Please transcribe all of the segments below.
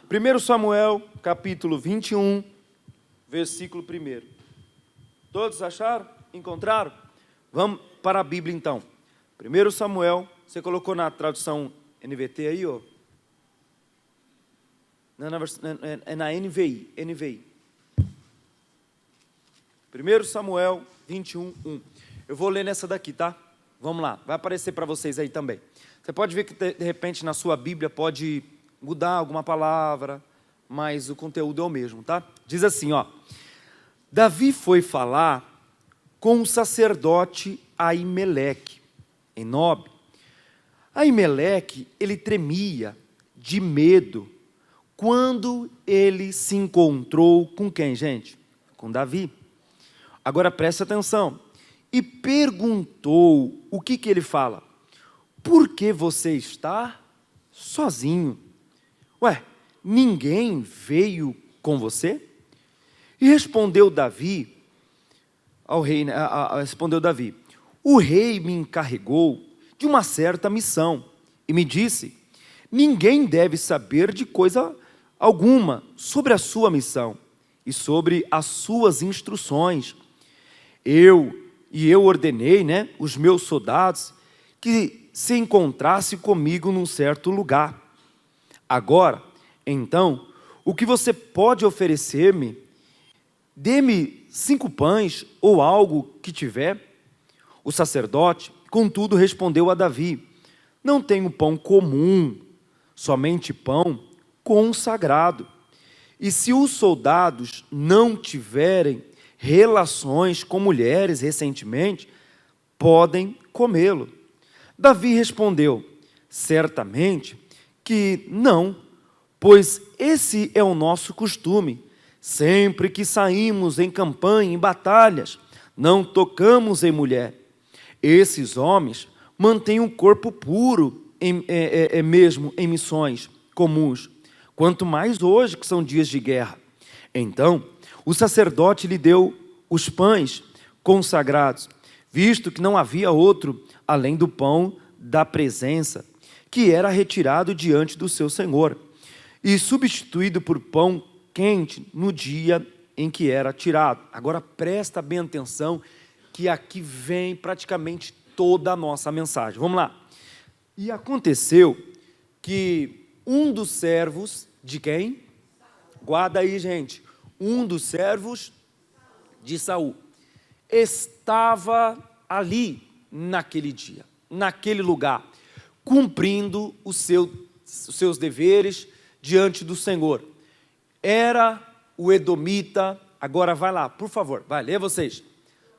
1 Samuel, capítulo 21, versículo 1. Todos acharam? Encontraram? Vamos para a Bíblia então. 1 Samuel, você colocou na tradução NVT aí, ó? É na NVI. 1 Samuel 21, 1. Eu vou ler nessa daqui, tá? Vamos lá, vai aparecer para vocês aí também. Você pode ver que de repente na sua Bíblia pode mudar alguma palavra, mas o conteúdo é o mesmo, tá? Diz assim, ó: Davi foi falar com o sacerdote Aimeleque, em Nob. Aimeleque, ele tremia de medo quando ele se encontrou com quem, gente? Com Davi. Agora preste atenção. E perguntou, o que ele fala? Por que você está sozinho? Ué, ninguém veio com você? E respondeu Davi ao rei, o rei me encarregou de uma certa missão e me disse: ninguém deve saber de coisa alguma sobre a sua missão e sobre as suas instruções. Eu ordenei, os meus soldados que se encontrasse comigo num certo lugar. Agora, então, o que você pode oferecer-me? Dê-me 5 pães ou algo que tiver. O sacerdote, contudo, respondeu a Davi: não tenho pão comum, somente pão consagrado. E se os soldados não tiverem relações com mulheres recentemente, podem comê-lo. Davi respondeu: certamente que não, pois esse é o nosso costume. Sempre que saímos em campanha, em batalhas, não tocamos em mulher. Esses homens mantêm o corpo puro mesmo em missões comuns, quanto mais hoje que são dias de guerra. Então, o sacerdote lhe deu os pães consagrados, visto que não havia outro além do pão da presença, que era retirado diante do seu senhor, e substituído por pão quente no dia em que era tirado. Agora presta bem atenção, que aqui vem praticamente toda a nossa mensagem. Vamos lá. E aconteceu que um dos servos de quem? Guarda aí, gente. Um dos servos de Saul estava ali naquele dia, naquele lugar, cumprindo os seus deveres diante do Senhor. Era o edomita, agora vai lá, por favor, vai, lê vocês.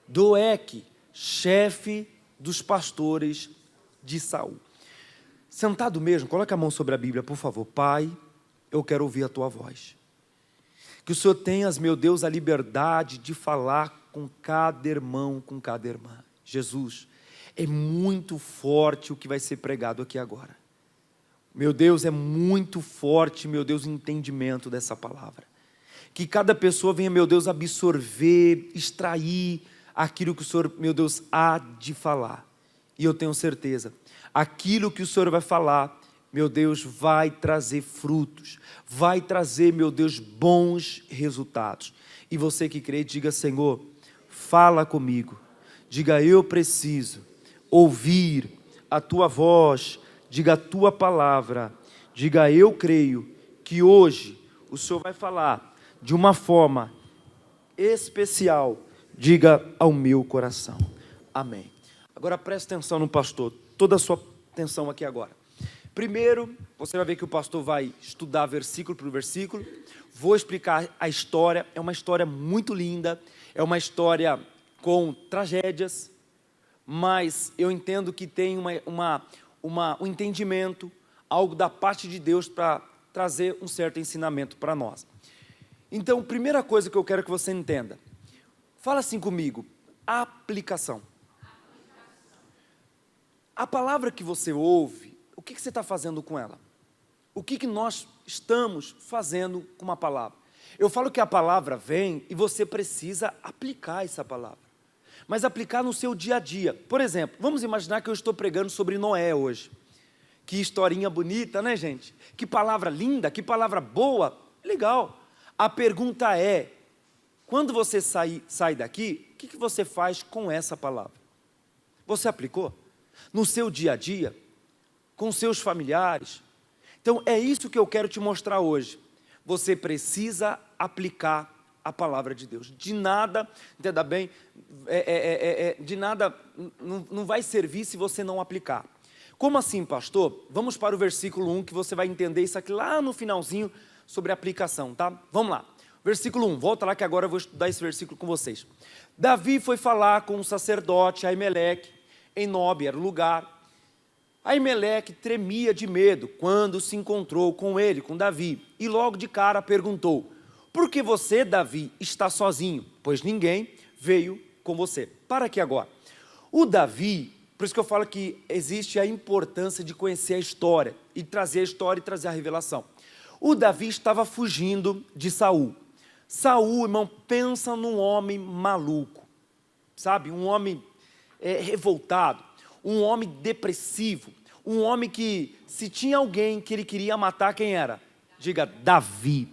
Doeque, chefe dos pastores de Saul. Sentado mesmo, coloque a mão sobre a Bíblia, por favor. Pai, eu quero ouvir a tua voz. Que o Senhor tenha, meu Deus, a liberdade de falar com cada irmão, com cada irmã. Jesus, é muito forte o que vai ser pregado aqui agora. Meu Deus, é muito forte, meu Deus, o entendimento dessa palavra. Que cada pessoa venha, meu Deus, absorver, extrair aquilo que o Senhor, meu Deus, há de falar. E eu tenho certeza, aquilo que o Senhor vai falar, meu Deus, vai trazer frutos, vai trazer, meu Deus, bons resultados. E você que crê, diga: Senhor, fala comigo. Diga: eu preciso ouvir a tua voz. Diga a tua palavra. Diga: eu creio que hoje o Senhor vai falar de uma forma especial. Diga ao meu coração. Amém. Agora preste atenção no pastor. Toda a sua atenção aqui agora. Primeiro, você vai ver que o pastor vai estudar versículo por versículo. Vou explicar a história. É uma história muito linda. É uma história com tragédias. Mas eu entendo que tem um entendimento, algo da parte de Deus para trazer um certo ensinamento para nós. Então, primeira coisa que eu quero que você entenda. Fala assim comigo: aplicação. A palavra que você ouve, o que você está fazendo com ela? O que nós estamos fazendo com uma palavra? Eu falo que a palavra vem e você precisa aplicar essa palavra. Mas aplicar no seu dia a dia. Por exemplo, vamos imaginar que eu estou pregando sobre Noé hoje. Que historinha bonita, né, gente? Que palavra linda, que palavra boa. Legal. A pergunta é, quando você sai daqui, o que você faz com essa palavra? Você aplicou? No seu dia a dia? Com seus familiares? Então, é isso que eu quero te mostrar hoje. Você precisa aplicar a palavra de Deus. De nada, entenda bem, de nada não vai servir se você não aplicar. Como assim, pastor? Vamos para o versículo 1, que você vai entender isso aqui lá no finalzinho, sobre a aplicação, tá? Vamos lá. Versículo 1, volta lá que agora eu vou estudar esse versículo com vocês. Davi foi falar com o sacerdote Aimeleque, em Nob, era o lugar. Aimeleque tremia de medo quando se encontrou com ele, com Davi, e logo de cara perguntou: por que você, Davi, está sozinho? Pois ninguém veio com você. Para aqui agora. O Davi, por isso que eu falo que existe a importância de conhecer a história, e trazer a história e trazer a revelação. O Davi estava fugindo de Saul. Saul, irmão, pensa num homem maluco, sabe? Um homem revoltado, um homem depressivo, um homem que, se tinha alguém que ele queria matar, quem era? Diga, Davi.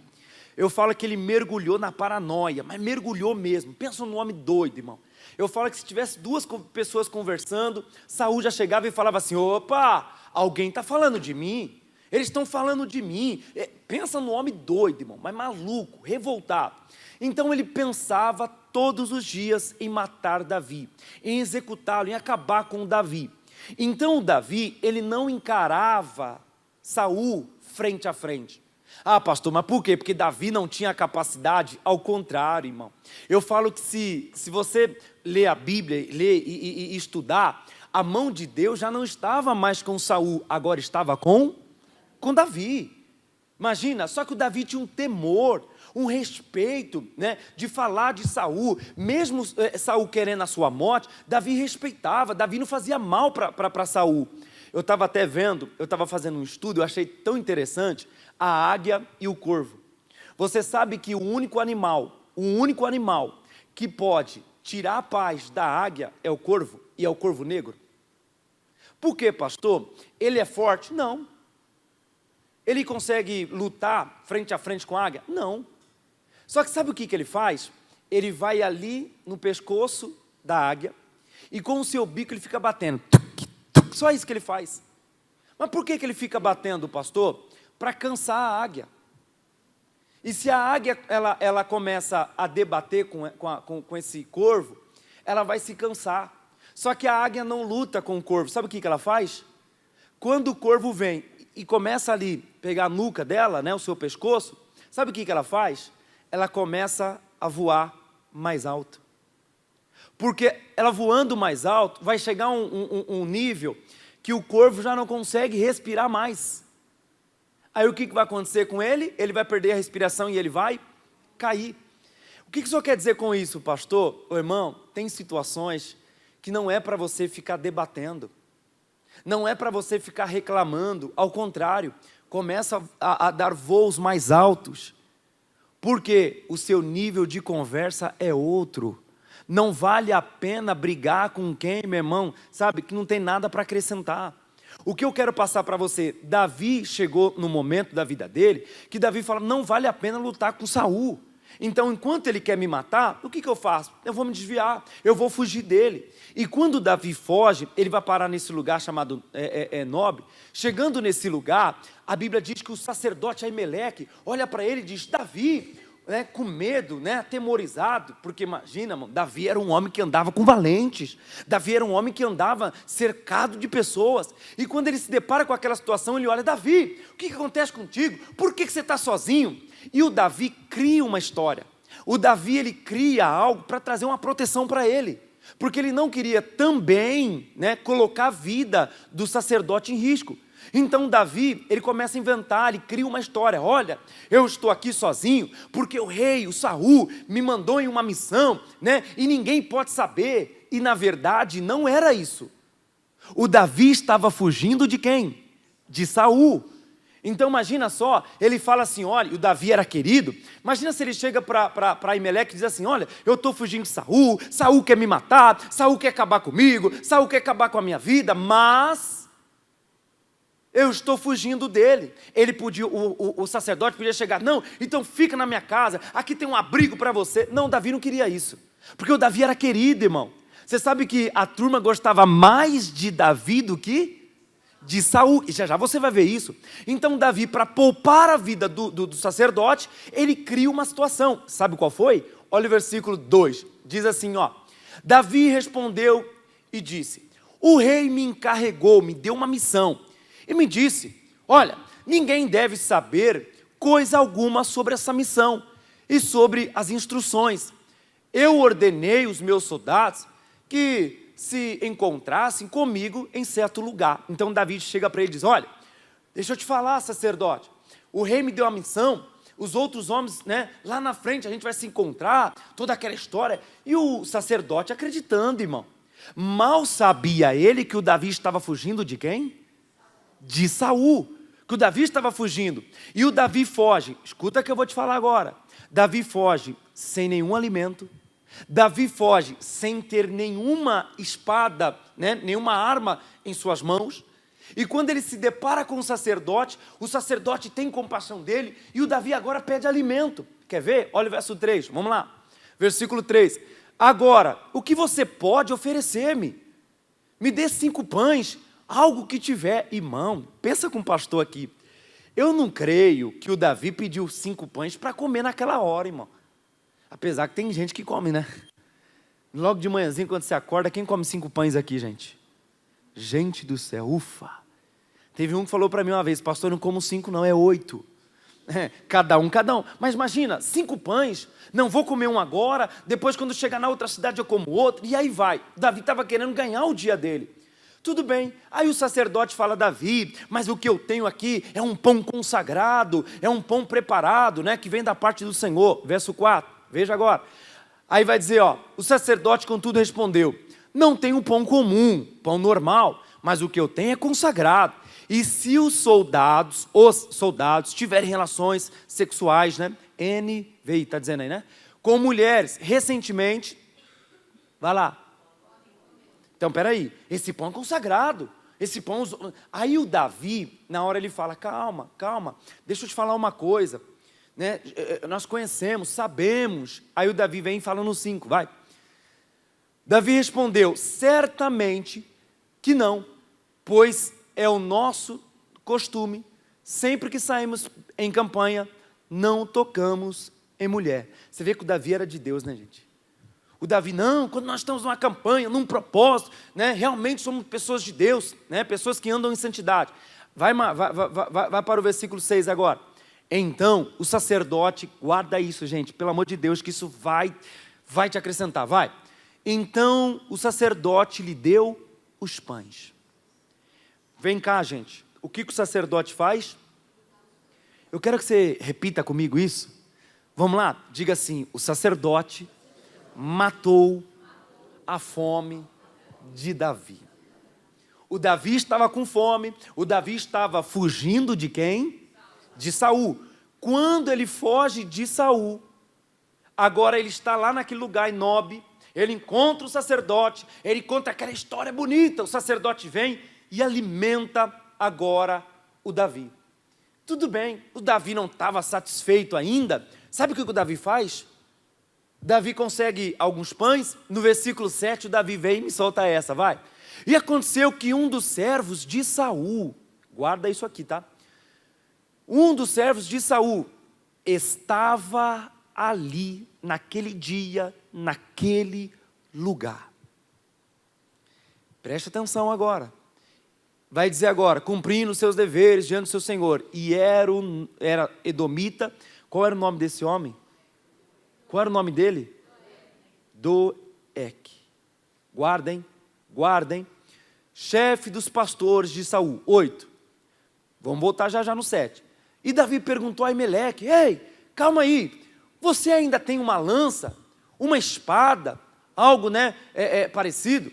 Eu falo que ele mergulhou na paranoia, mas mergulhou mesmo. Pensa num homem doido, irmão. Eu falo que se tivesse duas pessoas conversando, Saul já chegava e falava assim: opa, alguém está falando de mim. Eles estão falando de mim. Pensa no homem doido, irmão, mas maluco, revoltado. Então ele pensava todos os dias em matar Davi, em executá-lo, em acabar com Davi. Então o Davi, ele não encarava Saul frente a frente. Ah, pastor, mas por quê? Porque Davi não tinha capacidade? Ao contrário, irmão. Eu falo que se você ler a Bíblia, ler e estudar, a mão de Deus já não estava mais com Saul, agora estava com Davi. Imagina, só que o Davi tinha um temor, um respeito, né, de falar de Saul. Mesmo Saul querendo a sua morte, Davi respeitava, Davi não fazia mal para Saul. Eu estava até vendo, eu estava fazendo um estudo, eu achei tão interessante, a águia e o corvo. Você sabe que o único animal que pode tirar a paz da águia é o corvo, e é o corvo negro? Por quê, pastor? Ele é forte? Não. Ele consegue lutar frente a frente com a águia? Não. Só que sabe o que ele faz? Ele vai ali no pescoço da águia e com o seu bico ele fica batendo. Só isso que ele faz. Mas por que ele fica batendo, pastor? Para cansar a águia. E se a águia ela começa a debater com esse corvo, ela vai se cansar. Só que a águia não luta com o corvo. Sabe o que ela faz? Quando o corvo vem e começa ali pegar a nuca dela, né, o seu pescoço, sabe o que ela faz? Ela começa a voar mais alto. Porque ela voando mais alto, vai chegar um nível que o corvo já não consegue respirar mais. Aí o que vai acontecer com ele? Ele vai perder a respiração e ele vai cair. O que o senhor quer dizer com isso, pastor? Ô, irmão, tem situações que não é para você ficar debatendo. Não é para você ficar reclamando, ao contrário, começa a dar voos mais altos, porque o seu nível de conversa é outro. Não vale a pena brigar com quem, meu irmão, sabe, que não tem nada para acrescentar. O que eu quero passar para você, Davi chegou no momento da vida dele, que Davi fala, não vale a pena lutar com Saul. Então, enquanto ele quer me matar, o que eu faço? Eu vou me desviar, eu vou fugir dele. E quando Davi foge, ele vai parar nesse lugar chamado Nob. Chegando nesse lugar, a Bíblia diz que o sacerdote Aimeleque olha para ele e diz, Davi, né, com medo, né, atemorizado, porque imagina, mano, Davi era um homem que andava com valentes, Davi era um homem que andava cercado de pessoas, e quando ele se depara com aquela situação, ele olha, Davi, o que acontece contigo? Por que você está sozinho? E o Davi cria uma história, o Davi ele cria algo para trazer uma proteção para ele, porque ele não queria também, né, colocar a vida do sacerdote em risco. Então Davi, ele começa a inventar, ele cria uma história, olha, eu estou aqui sozinho, porque o rei, o Saul, me mandou em uma missão, né, e ninguém pode saber, e na verdade não era isso. O Davi estava fugindo de quem? De Saul. Então imagina só, ele fala assim, olha, o Davi era querido, imagina se ele chega para Aimeleque e diz assim, olha, eu estou fugindo de Saul, Saul quer me matar, Saul quer acabar comigo, Saul quer acabar com a minha vida, mas eu estou fugindo dele. Ele podia, o sacerdote podia chegar, não, então fica na minha casa, aqui tem um abrigo para você. Não, Davi não queria isso, porque o Davi era querido, irmão. Você sabe que a turma gostava mais de Davi do que de Saul, e já já você vai ver isso. Então Davi, para poupar a vida do sacerdote, ele cria uma situação. Sabe qual foi? Olha o versículo 2, diz assim, ó: Davi respondeu e disse: o rei me encarregou, me deu uma missão, e me disse: olha, ninguém deve saber coisa alguma sobre essa missão e sobre as instruções. Eu ordenei os meus soldados que se encontrassem comigo em certo lugar. Então Davi chega para ele e diz: olha, deixa eu te falar, sacerdote, o rei me deu a missão, os outros homens, né, lá na frente a gente vai se encontrar, toda aquela história. E o sacerdote acreditando, irmão. Mal sabia ele que o Davi estava fugindo de quem? De Saul, que o Davi estava fugindo. E o Davi foge, escuta o que eu vou te falar agora. Davi foge sem nenhum alimento, Davi foge sem ter nenhuma espada, né, nenhuma arma em suas mãos. E quando ele se depara com o sacerdote tem compaixão dele, e o Davi agora pede alimento. Quer ver? Olha o verso 3, vamos lá. Versículo 3. Agora, o que você pode oferecer-me? Me dê 5 pães, algo que tiver. Irmão, pensa com o pastor aqui. Eu não creio que o Davi pediu 5 pães para comer naquela hora, irmão. Apesar que tem gente que come, né? Logo de manhãzinho, quando você acorda, quem come 5 pães aqui, gente? Gente do céu, ufa. Teve um que falou para mim uma vez: pastor, não como 5 não, é 8. Cada um. Mas imagina, 5 pães, não vou comer um agora, depois quando chegar na outra cidade eu como outro, e aí vai. Davi estava querendo ganhar o dia dele. Tudo bem, aí o sacerdote fala: Davi, mas o que eu tenho aqui é um pão consagrado, é um pão preparado, né, que vem da parte do Senhor. Verso 4, veja agora. Aí vai dizer, ó, o sacerdote contudo respondeu: não tenho pão comum, pão normal, mas o que eu tenho é consagrado. E se os soldados tiverem relações sexuais, né, NVI, está dizendo aí, né, com mulheres, recentemente, vai lá. Então, peraí, esse pão é consagrado, esse pão... Aí o Davi, na hora ele fala: calma, deixa eu te falar uma coisa, né, nós conhecemos, sabemos. Aí o Davi vem e fala no 5, vai. Davi respondeu: certamente que não, pois é o nosso costume, sempre que saímos em campanha, não tocamos em mulher. Você vê que o Davi era de Deus, né, gente? O Davi, não, quando nós estamos numa campanha, num propósito, né, realmente somos pessoas de Deus, né, pessoas que andam em santidade. Vai para o versículo 6 agora. Então, o sacerdote, guarda isso, gente, pelo amor de Deus, que isso vai te acrescentar, vai. Então, o sacerdote lhe deu os pães. Vem cá, gente, o que o sacerdote faz? Eu quero que você repita comigo isso. Vamos lá, diga assim: o sacerdote matou a fome de Davi. O Davi estava com fome, o Davi estava fugindo de quem? De Saul. Quando ele foge de Saul, agora ele está lá naquele lugar em Nob, ele encontra o sacerdote, ele conta aquela história bonita, o sacerdote vem e alimenta agora o Davi. Tudo bem, o Davi não estava satisfeito ainda. Sabe o que o Davi faz? Davi consegue alguns pães. No versículo 7, o Davi vem e me solta essa, vai. E aconteceu que um dos servos de Saul, guarda isso aqui, tá? Um dos servos de Saul estava ali, naquele dia, naquele lugar. Preste atenção agora. Vai dizer agora: cumprindo seus deveres diante do seu senhor. E era edomita. Qual era o nome desse homem? Qual era o nome dele? Doeg. Guardem. Chefe dos pastores de Saul. 8. Vamos voltar já no 7. E Davi perguntou a Aimeleque: ei, calma aí, você ainda tem uma lança, uma espada, algo, né, parecido?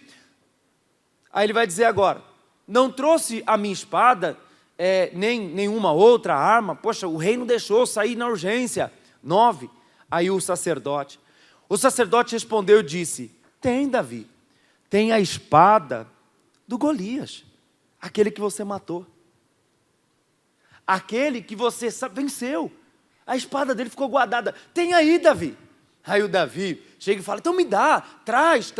Aí ele vai dizer agora: não trouxe a minha espada, nem nenhuma outra arma. Poxa, o rei não deixou sair na urgência. 9. Aí o sacerdote respondeu e disse: tem, Davi, tem a espada do Golias, aquele que você matou. aquele que você venceu. A espada dele ficou guardada. Tem aí, Davi. Aí o Davi chega e fala, então me dá, traz.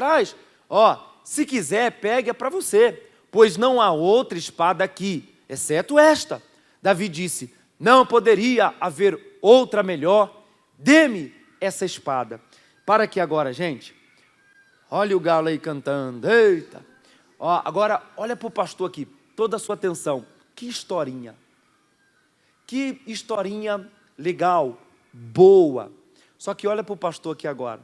Ó, se quiser, pegue para você, pois não há outra espada aqui, exceto esta. Davi disse, não poderia haver outra melhor, dê-me essa espada. Para que agora, gente, olha o galo aí cantando, eita. Ó, agora, olha para o pastor aqui, toda a sua atenção. Que historinha legal, boa. Só que olha para o pastor aqui agora.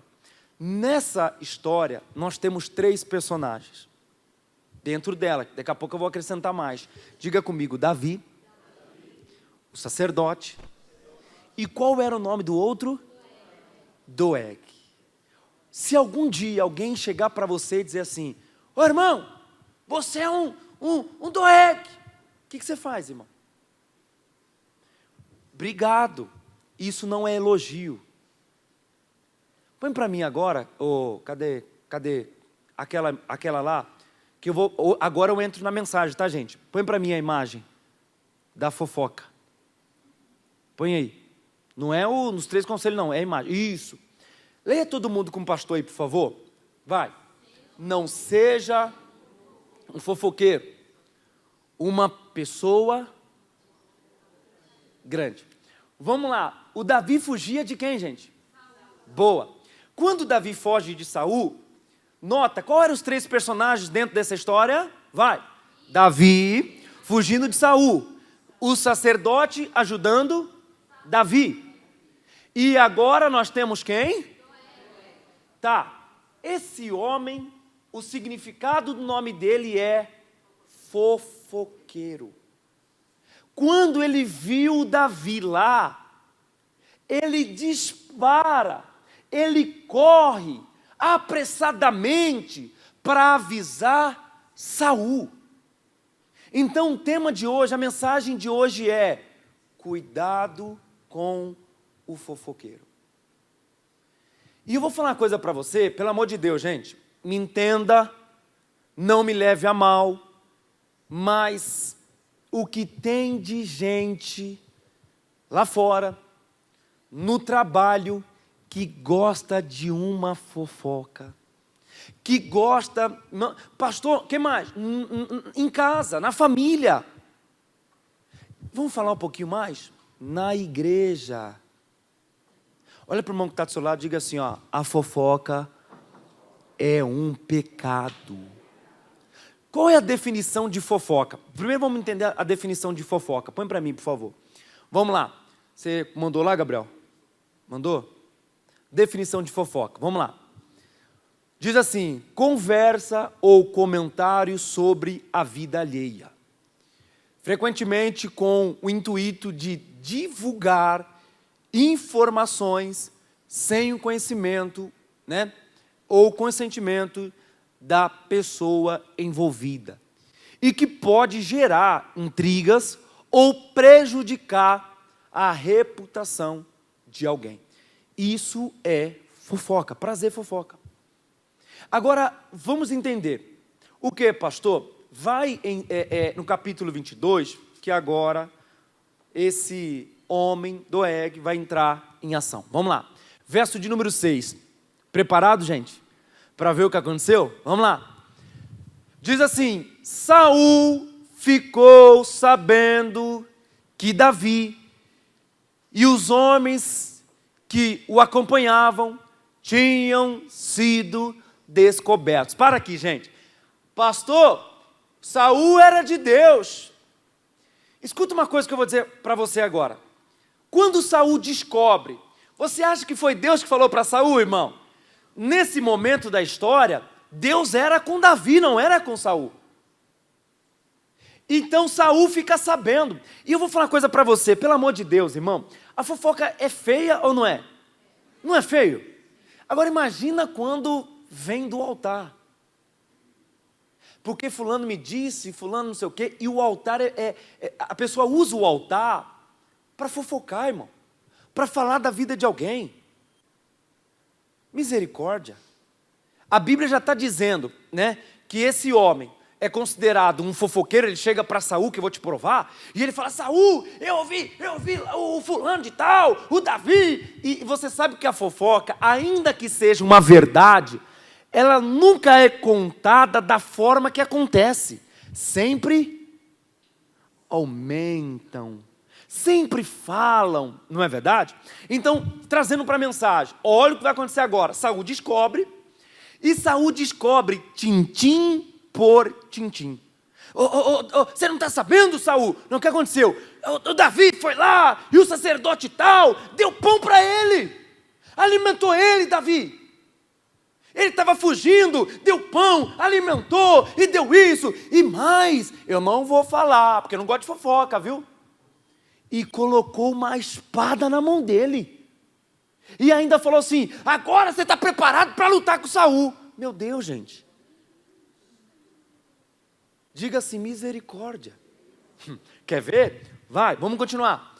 Nessa história, nós temos 3 personagens. Dentro dela, daqui a pouco eu vou acrescentar mais. Diga comigo, Davi, o sacerdote. E qual era o nome do outro? Doeg. Se algum dia alguém chegar para você e dizer assim, ô irmão, você é um Doeg. O que você faz, irmão? Obrigado. Isso não é elogio. Põe para mim agora, cadê aquela lá, que agora eu entro na mensagem, tá, gente? Põe para mim a imagem da fofoca. Põe aí. Não é nos 3 conselhos, não, é a imagem. Isso. Leia todo mundo com o pastor aí, por favor. Vai. Não seja um fofoqueiro, uma pessoa grande. Vamos lá. O Davi fugia de quem, gente? Boa. Quando Davi foge de Saul, nota, qual eram os 3 personagens dentro dessa história? Vai. Davi fugindo de Saul. O sacerdote ajudando Davi. E agora nós temos quem? Tá. Esse homem, o significado do nome dele é fofoqueiro. Quando ele viu Davi lá, ele dispara, ele corre apressadamente para avisar Saul. Então o tema de hoje, a mensagem de hoje é: cuidado com o fofoqueiro. E eu vou falar uma coisa para você, pelo amor de Deus, gente, me entenda, não me leve a mal, mas o que tem de gente lá fora, no trabalho, que gosta de uma fofoca, que gosta, pastor, o que mais? Em casa, na família. Vamos falar um pouquinho mais? Na igreja. Olha para o irmão que está do seu lado e diga assim, ó, a fofoca é um pecado. Qual é a definição de fofoca? Primeiro vamos entender a definição de fofoca. Põe para mim, por favor. Vamos lá. Você mandou lá, Gabriel? Mandou? Definição de fofoca. Vamos lá. Diz assim, conversa ou comentário sobre a vida alheia. Frequentemente com o intuito de divulgar informações sem o conhecimento, né, ou consentimento da pessoa envolvida. E que pode gerar intrigas ou prejudicar a reputação de alguém. Isso é fofoca, prazer fofoca. Agora, vamos entender. O que, pastor? Vai no capítulo 22, que agora esse homem, Doeg, vai entrar em ação. Vamos lá. Verso de número 6. Preparado, gente? Para ver o que aconteceu? Vamos lá. Diz assim, Saul ficou sabendo que Davi e os homens que o acompanhavam tinham sido descobertos. Para aqui, gente. Pastor, Saul era de Deus. Escuta uma coisa que eu vou dizer para você agora. Quando Saul descobre, você acha que foi Deus que falou para Saul, irmão? Nesse momento da história, Deus era com Davi, não era com Saul. Então Saul fica sabendo. E eu vou falar uma coisa para você, pelo amor de Deus, irmão. A fofoca é feia ou não é? Não é feio? Agora imagina quando vem do altar. Porque fulano me disse, fulano não sei o quê, e o altar a pessoa usa o altar para fofocar, irmão. Para falar da vida de alguém. Misericórdia. A Bíblia já está dizendo, né, que esse homem, é considerado um fofoqueiro, ele chega para Saul, que eu vou te provar, e ele fala: Saul, eu ouvi o fulano de tal, o Davi. E você sabe que a fofoca, ainda que seja uma verdade, ela nunca é contada da forma que acontece. Sempre aumentam, sempre falam, não é verdade? Então, trazendo para a mensagem, olha o que vai acontecer agora. Saul descobre, e Saul descobre tintim por tintim. Você não está sabendo, Saul? Não, o que aconteceu? O Davi foi lá, e o sacerdote tal, deu pão para ele, alimentou ele, Davi. Ele estava fugindo, deu pão, alimentou, e deu isso, e mais, eu não vou falar, porque eu não gosto de fofoca, viu? E colocou uma espada na mão dele. E ainda falou assim: agora você está preparado para lutar com Saul. Meu Deus, gente. Diga-se misericórdia. Quer ver? Vai, vamos continuar.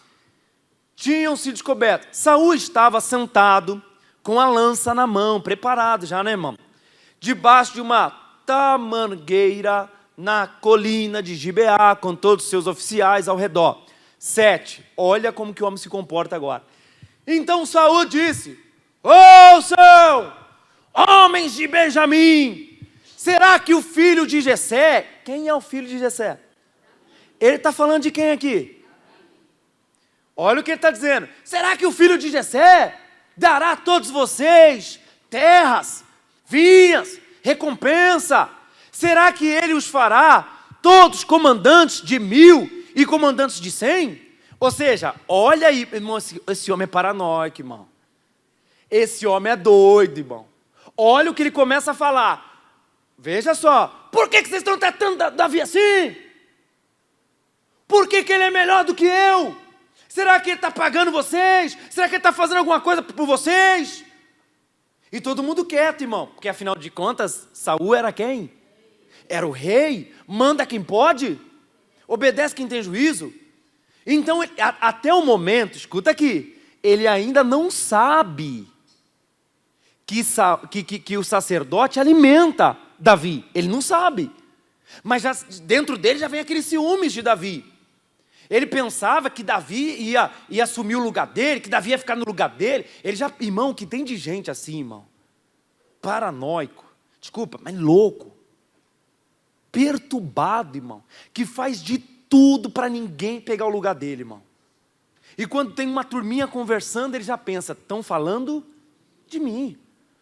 Tinham se descoberto. Saul estava sentado com a lança na mão, preparado já, né, irmão? Debaixo de uma tamangueira na colina de Gibeá, com todos os seus oficiais ao redor. 7. Olha como que o homem se comporta agora. Então Saul disse: ouçam, homens de Benjamim, será que o filho de Jessé... Quem é o filho de Jessé? Ele está falando de quem aqui? Olha o que ele está dizendo. Será que o filho de Jessé dará a todos vocês terras, vinhas, recompensa? Será que ele os fará todos comandantes de 1000 e comandantes de 100? Ou seja, olha aí, irmão, esse homem é paranoico, irmão. Esse homem é doido, irmão. Olha o que ele começa a falar. Veja só, por que vocês estão tratando Davi assim? Por que ele é melhor do que eu? Será que ele está pagando vocês? Será que ele está fazendo alguma coisa por vocês? E todo mundo quieto, irmão, porque afinal de contas, Saul era quem? Era o rei, manda quem pode, obedece quem tem juízo. Então, até o momento, escuta aqui, ele ainda não sabe que o sacerdote alimenta Davi. Ele não sabe. Mas já, dentro dele já vem aqueles ciúmes de Davi. Ele pensava que Davi ia assumir o lugar dele, que Davi ia ficar no lugar dele. Ele já, irmão, que tem de gente assim, irmão. Paranoico. Desculpa, mas louco. Perturbado, irmão. Que faz de tudo para ninguém pegar o lugar dele, irmão. E quando tem uma turminha conversando, ele já pensa: estão falando de mim.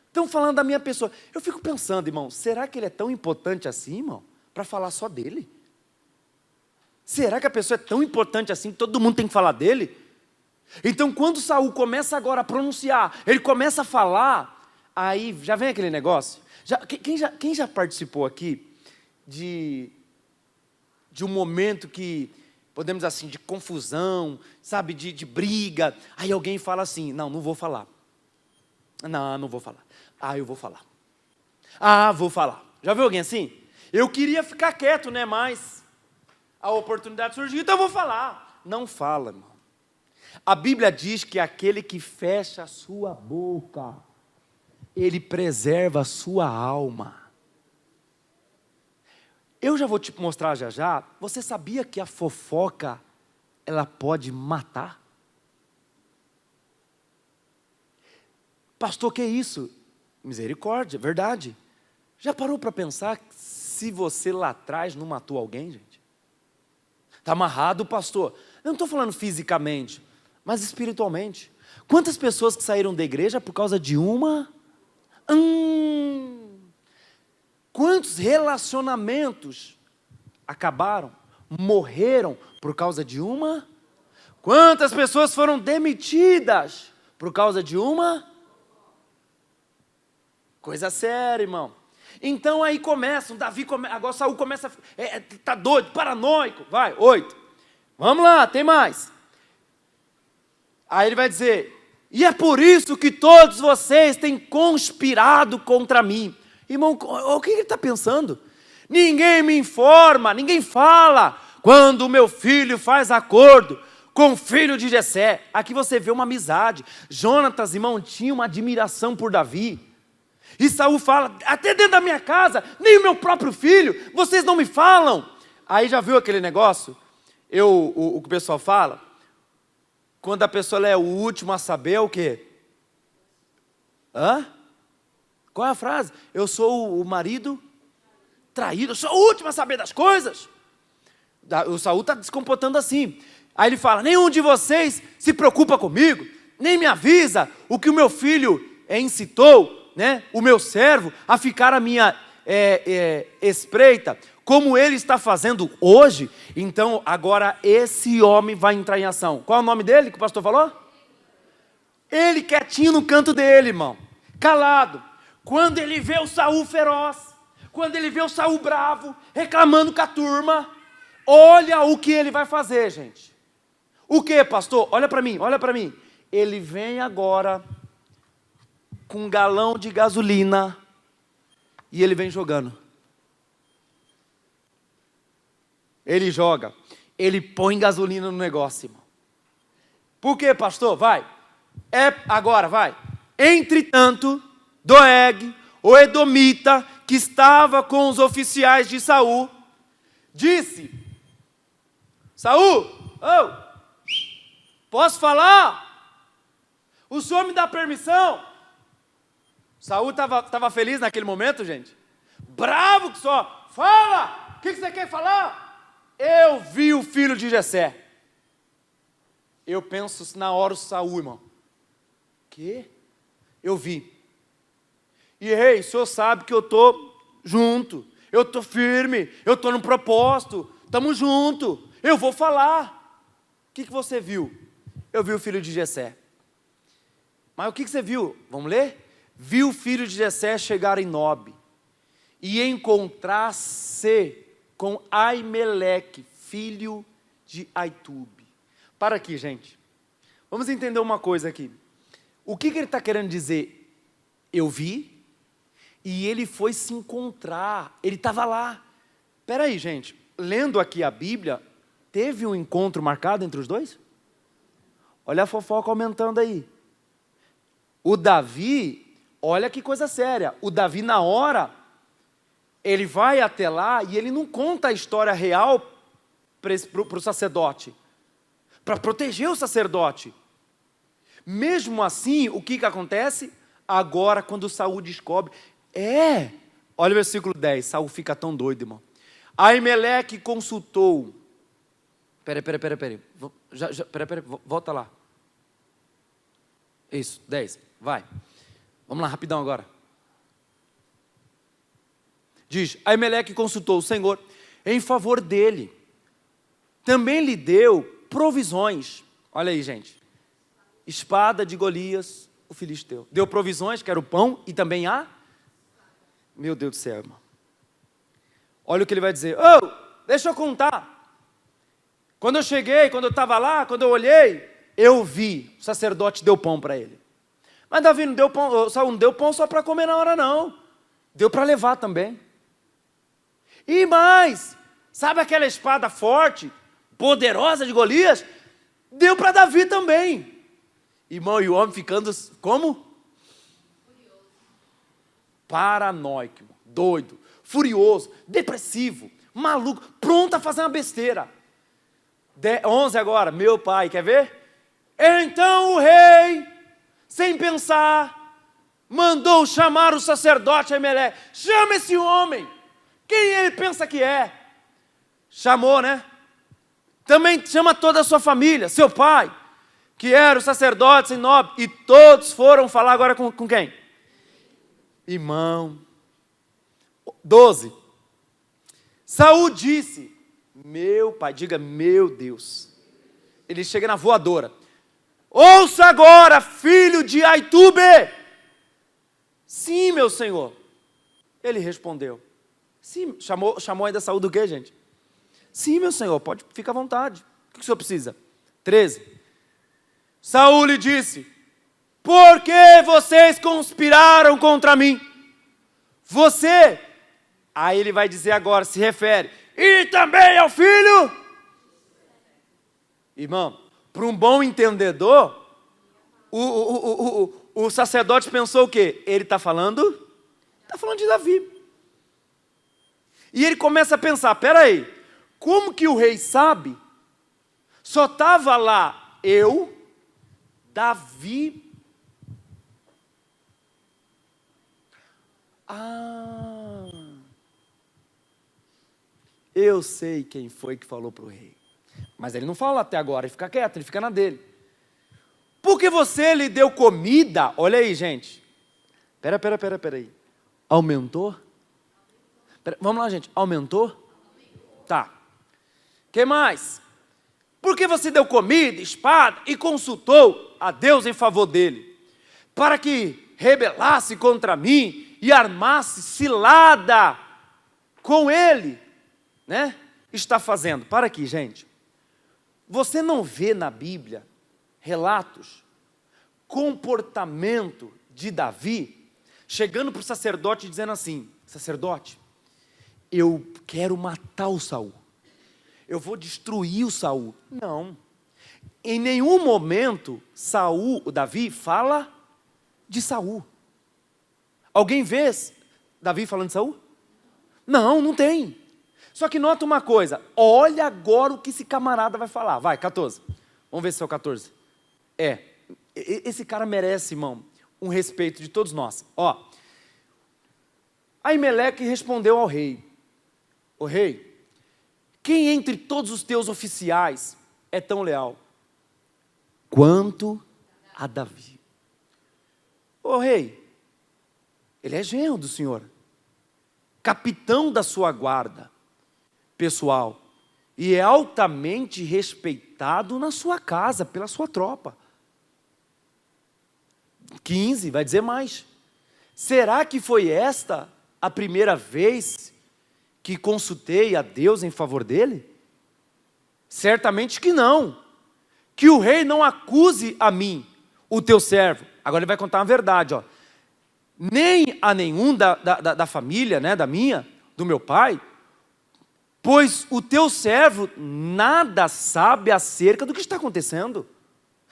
Estão falando da minha pessoa. Eu fico pensando, irmão, será que ele é tão importante assim, irmão, para falar só dele? Será que a pessoa é tão importante assim que todo mundo tem que falar dele? Então, quando Saul começa agora a pronunciar, ele começa a falar, aí já vem aquele negócio. Quem já participou aqui de um momento que, podemos dizer assim, de confusão, sabe, de briga, aí alguém fala assim: não vou falar. Não vou falar. Eu vou falar. Vou falar. Já viu alguém assim? Eu queria ficar quieto, né, mas a oportunidade surgiu, então eu vou falar. Não fala, irmão. A Bíblia diz que aquele que fecha a sua boca, ele preserva a sua alma. Eu já vou te mostrar já. Você sabia que a fofoca, ela pode matar? Pastor, que é isso? Misericórdia, verdade. Já parou para pensar se você lá atrás não matou alguém, gente? Está amarrado, pastor. Eu não estou falando fisicamente, mas espiritualmente. Quantas pessoas que saíram da igreja por causa de uma... Quantos relacionamentos acabaram, morreram por causa de uma... Quantas pessoas foram demitidas por causa de uma... Coisa séria, irmão. Então aí começam, agora Saul começa, tá doido, paranoico. Vai, 8. Vamos lá, tem mais. Aí ele vai dizer: e é por isso que todos vocês têm conspirado contra mim. Irmão, o que ele está pensando? Ninguém me informa, ninguém fala. Quando o meu filho faz acordo com o filho de Jessé. Aqui você vê uma amizade. Jonatas, irmão, tinha uma admiração por Davi. E Saul fala, até dentro da minha casa, nem o meu próprio filho, vocês não me falam. Aí já viu aquele negócio? O que o pessoal fala? Quando a pessoa ela é o último a saber, é o quê? Hã? Qual é a frase? Eu sou o marido traído, eu sou o último a saber das coisas. O Saul está descomportando assim. Aí ele fala, nenhum de vocês se preocupa comigo, nem me avisa o que o meu filho incitou, né, o meu servo, a ficar à minha espreita, como ele está fazendo hoje. Então agora esse homem vai entrar em ação. Qual é o nome dele que o pastor falou? Ele quietinho no canto dele, irmão, calado. Quando ele vê o Saul feroz, quando ele vê o Saul bravo, reclamando com a turma, olha o que ele vai fazer, gente. O que, pastor? Olha para mim, olha para mim. Ele vem agora com um galão de gasolina e ele vem jogando. Ele joga, ele põe gasolina no negócio, irmão. Por quê, pastor? Vai. Agora, vai. Entretanto, Doeg, o edomita, que estava com os oficiais de Saul, disse, Saul, posso falar? O senhor me dá permissão? Saul estava feliz naquele momento, gente. Bravo que só. Fala! O que você quer falar? Eu vi o filho de Jessé. Eu penso na hora o Saul, irmão. Que? Eu vi. E rei, o senhor sabe que eu estou junto. Eu estou firme. Eu estou no propósito. Estamos juntos. Eu vou falar. O que você viu? Eu vi o filho de Jessé. Mas o que você viu? Vamos ler? Viu o filho de Jessé chegar em Nob e encontrar-se com Aimeleque, filho de Aitube. Para aqui, gente. Vamos entender uma coisa aqui. O que ele está querendo dizer? Eu vi e ele foi se encontrar. Ele estava lá. Espera aí, gente. Lendo aqui a Bíblia, teve um encontro marcado entre os dois? Olha a fofoca aumentando aí. O Davi... Olha que coisa séria, o Davi na hora, ele vai até lá e ele não conta a história real para o sacerdote, para proteger o sacerdote. Mesmo assim, o que acontece? Agora quando Saul descobre, olha o versículo 10, Saul fica tão doido, irmão. Aimeleque consultou, peraí, volta lá. Isso, 10, vai. Vamos lá, rapidão agora. Diz, Aimeleque consultou o Senhor em favor dele. Também lhe deu provisões. Olha aí, gente. Espada de Golias, o filisteu. Deu provisões, que era o pão, e também Meu Deus do céu, irmão. Olha o que ele vai dizer. Deixa eu contar. Quando eu cheguei, quando eu estava lá, quando eu olhei, eu vi, o sacerdote deu pão para ele. Mas Davi não deu pão, Saul não deu pão só para comer na hora, não. Deu para levar também. E mais, sabe aquela espada forte, poderosa de Golias? Deu para Davi também. Irmão, e o homem ficando como? Furioso. Paranoico, doido, furioso, depressivo, maluco, pronto a fazer uma besteira. 11 agora, meu pai, quer ver? Então o rei, sem pensar, mandou chamar o sacerdote Aimeleque. Chama esse homem. Quem ele pensa que é? Chamou, né? Também chama toda a sua família, seu pai, que era o sacerdote em Nob, e todos foram falar agora com quem? Irmão. 12. Saul disse, meu pai, diga meu Deus. Ele chega na voadora. Ouça agora, filho de Aitube. Sim, meu senhor. Ele respondeu. Sim, chamou ainda Saul do quê, gente? Sim, meu senhor, fica à vontade. O que o senhor precisa? 13. Saul lhe disse, por que vocês conspiraram contra mim? Você, aí ele vai dizer agora, se refere, e também ao filho? Irmão, para um bom entendedor, o sacerdote pensou o quê? Ele está falando Está falando de Davi. E ele começa a pensar, peraí, como que o rei sabe? Só estava lá eu, Davi. Eu sei quem foi que falou para o rei. Mas ele não fala até agora, ele fica quieto, ele fica na dele. Porque você lhe deu comida, olha aí, gente. Pera aí. Aumentou? Vamos lá, gente, aumentou? Tá. Que mais? Porque você deu comida, espada e consultou a Deus em favor dele, para que rebelasse contra mim e armasse cilada com ele, né? Está fazendo. Para aqui, gente. Você não vê na Bíblia relatos, comportamento de Davi, chegando para o sacerdote e dizendo assim, sacerdote, eu quero matar o Saul. Eu vou destruir o Saul. Não. Em nenhum momento, o Davi fala de Saul. Alguém vê Davi falando de Saul? Não, não tem. Só que nota uma coisa, olha agora o que esse camarada vai falar. Vai, 14. Vamos ver se é o 14. Esse cara merece, irmão, um respeito de todos nós. Ó, Aimeleque respondeu ao rei, o rei, quem entre todos os teus oficiais é tão leal quanto a Davi? Ô rei, ele é genro do senhor, capitão da sua guarda pessoal, e é altamente respeitado na sua casa, pela sua tropa. 15, vai dizer mais. Será que foi esta a primeira vez que consultei a Deus em favor dele? Certamente que não. Que o rei não acuse a mim, o teu servo. Agora ele vai contar uma verdade, ó. Nem a nenhum da família, né, do meu pai, pois o teu servo nada sabe acerca do que está acontecendo.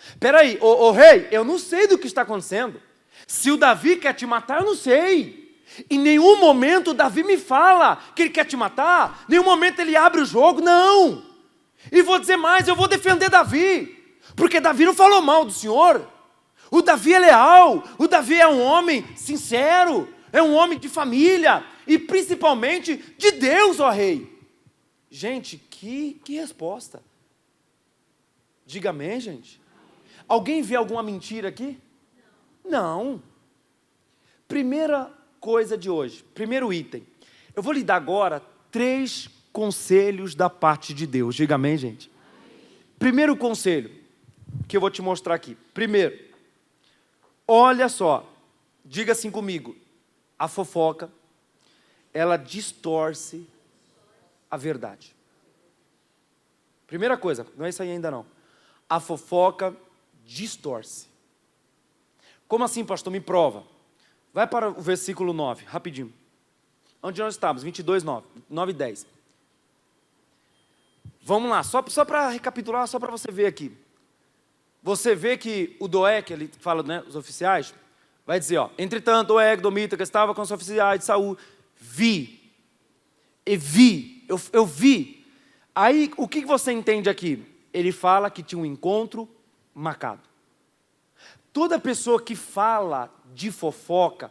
Espera aí, ô rei, eu não sei do que está acontecendo. Se o Davi quer te matar, eu não sei. Em nenhum momento o Davi me fala que ele quer te matar. Em nenhum momento ele abre o jogo, não. E vou dizer mais, eu vou defender Davi. Porque Davi não falou mal do Senhor. O Davi é leal, o Davi é um homem sincero, é um homem de família. E principalmente de Deus, ó rei. Gente, que resposta. Diga amém, gente. Alguém vê alguma mentira aqui? Não. Primeira coisa de hoje, primeiro item. Eu vou lhe dar agora 3 conselhos da parte de Deus. Diga amém, gente. Primeiro conselho que eu vou te mostrar aqui. Primeiro, olha só, diga assim comigo, a fofoca, ela distorce a verdade. Primeira coisa, não é isso aí ainda não. A fofoca distorce. Como assim, pastor? Me prova. Vai para o versículo 9, rapidinho. Onde nós estamos? 22, 9 e 10. Vamos lá, só para recapitular, só para você ver aqui. Você vê que o Doeg, ele fala, né, os oficiais, vai dizer, ó, entretanto, Doeg, Domita, que estava com os oficiais de Saul, eu vi. Aí, o que você entende aqui? Ele fala que tinha um encontro marcado. Toda pessoa que fala de fofoca,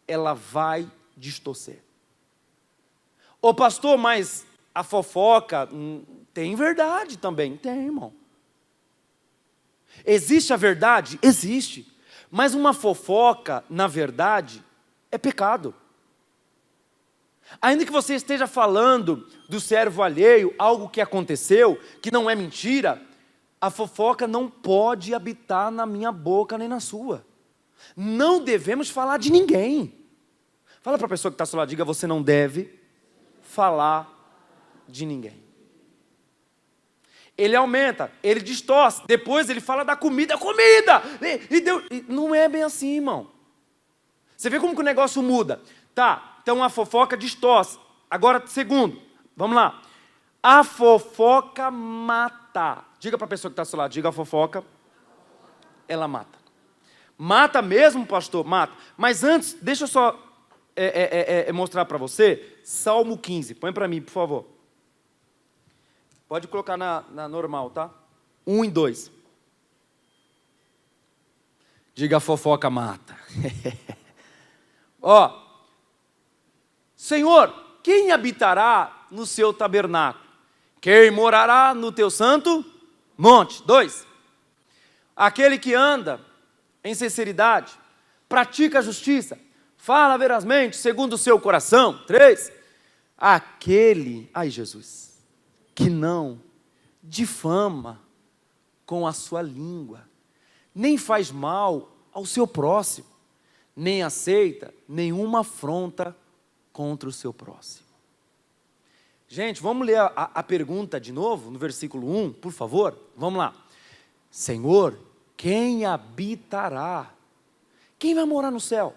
ela vai distorcer. Ô pastor, mas a fofoca tem verdade também. Tem, irmão. Existe a verdade? Existe. Mas uma fofoca, na verdade, é pecado. Ainda que você esteja falando do servo alheio, algo que aconteceu, que não é mentira, a fofoca não pode habitar na minha boca nem na sua. Não devemos falar de ninguém. Fala para a pessoa que está ao seu lado, diga, você não deve falar de ninguém. Ele aumenta, ele distorce, depois ele fala da comida, não é bem assim, irmão. Você vê como que o negócio muda. Tá, então a fofoca distorce. Agora, segundo, vamos lá. A fofoca mata. Diga para a pessoa que está ao seu lado, diga a fofoca, ela mata. Mata mesmo, pastor? Mata. Mas antes, deixa eu só mostrar para você, Salmo 15, põe para mim, por favor. Pode colocar na normal, tá? 1 e 2. Diga, fofoca mata. Ó, Senhor, quem habitará no seu tabernáculo? Quem morará no teu santo monte? 2. Aquele que anda em sinceridade, pratica a justiça, fala verazmente segundo o seu coração. 3. Aquele, ai Jesus, que não difama com a sua língua, nem faz mal ao seu próximo, nem aceita nenhuma afronta contra o seu próximo. Gente, vamos ler a pergunta de novo, no versículo 1, por favor. Vamos lá. Senhor, quem habitará? Quem vai morar no céu?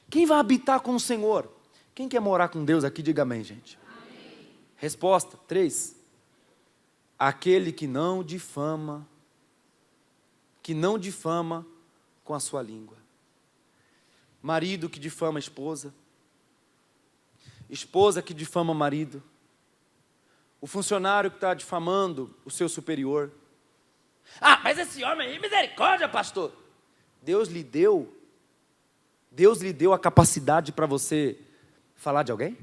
Quem vai habitar com o Senhor? Quem quer morar com Deus aqui, diga amém, gente. Amém. Resposta, 3. Aquele que não difama com a sua língua. Marido que difama a esposa. Esposa que difama o marido. O funcionário que está difamando o seu superior. Ah, mas esse homem aí, misericórdia, pastor. Deus lhe deu a capacidade para você falar de alguém?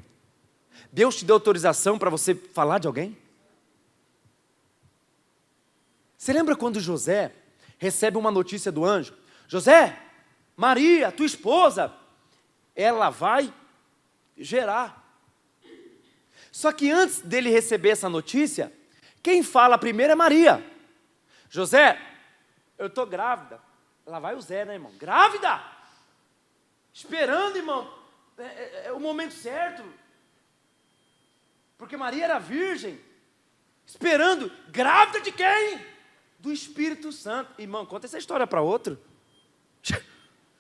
Deus te deu autorização para você falar de alguém? Você lembra quando José recebe uma notícia do anjo? José, Maria, tua esposa, ela vai gerar. Só que antes dele receber essa notícia, quem fala primeiro é Maria. José, eu estou grávida. Lá vai o Zé, né, irmão? Grávida! Esperando, irmão, é o momento certo. Porque Maria era virgem. Esperando, grávida de quem? Do Espírito Santo. Irmão, conta essa história para outro.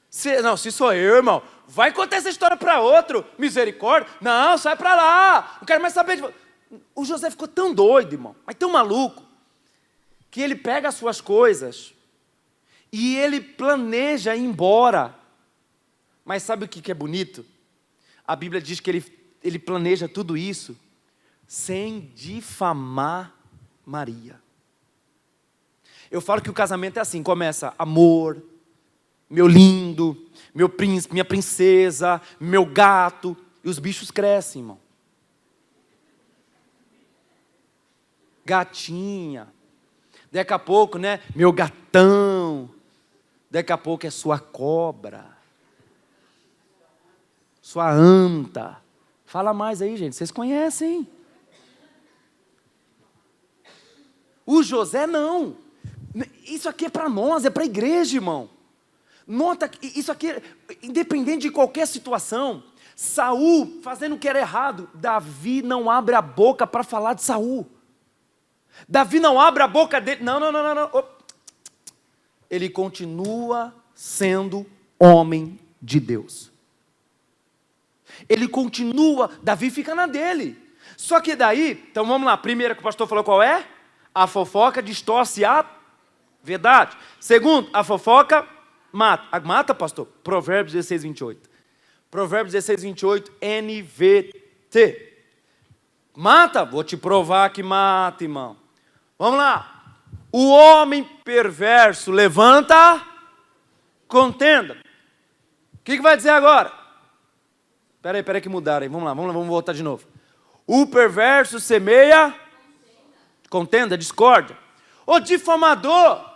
Se sou eu, irmão, vai contar essa história para outro. Misericórdia. Não, sai para lá. Não quero mais saber de... O José ficou tão doido, irmão, mas tão maluco, que ele pega as suas coisas e ele planeja ir embora. Mas sabe o que é bonito? A Bíblia diz que ele planeja tudo isso sem difamar Maria. Eu falo que o casamento é assim, começa amor, meu lindo, meu príncipe, minha princesa, meu gato, e os bichos crescem, irmão. Gatinha, daqui a pouco, né, meu gatão, daqui a pouco é sua cobra, sua anta. Fala mais aí, gente, vocês conhecem. O José não. Isso aqui é para nós, é para a igreja, irmão. Nota que isso aqui, independente de qualquer situação, Saul fazendo o que era errado, Davi não abre a boca para falar de Saul. Davi não abre a boca dele, não. Ele continua sendo homem de Deus. Ele continua, Davi fica na dele. Só que daí, então vamos lá, primeiro que o pastor falou qual é? A fofoca distorce a verdade. Segundo, a fofoca mata. Mata, pastor? Provérbios 16, 28. Provérbios 16, 28, NVT. Mata? Vou te provar que mata, irmão. Vamos lá. O homem perverso levanta contenda. O que vai dizer agora? Espera aí que mudaram aí. Vamos lá, vamos voltar de novo. O perverso semeia contenda, discórdia. O difamador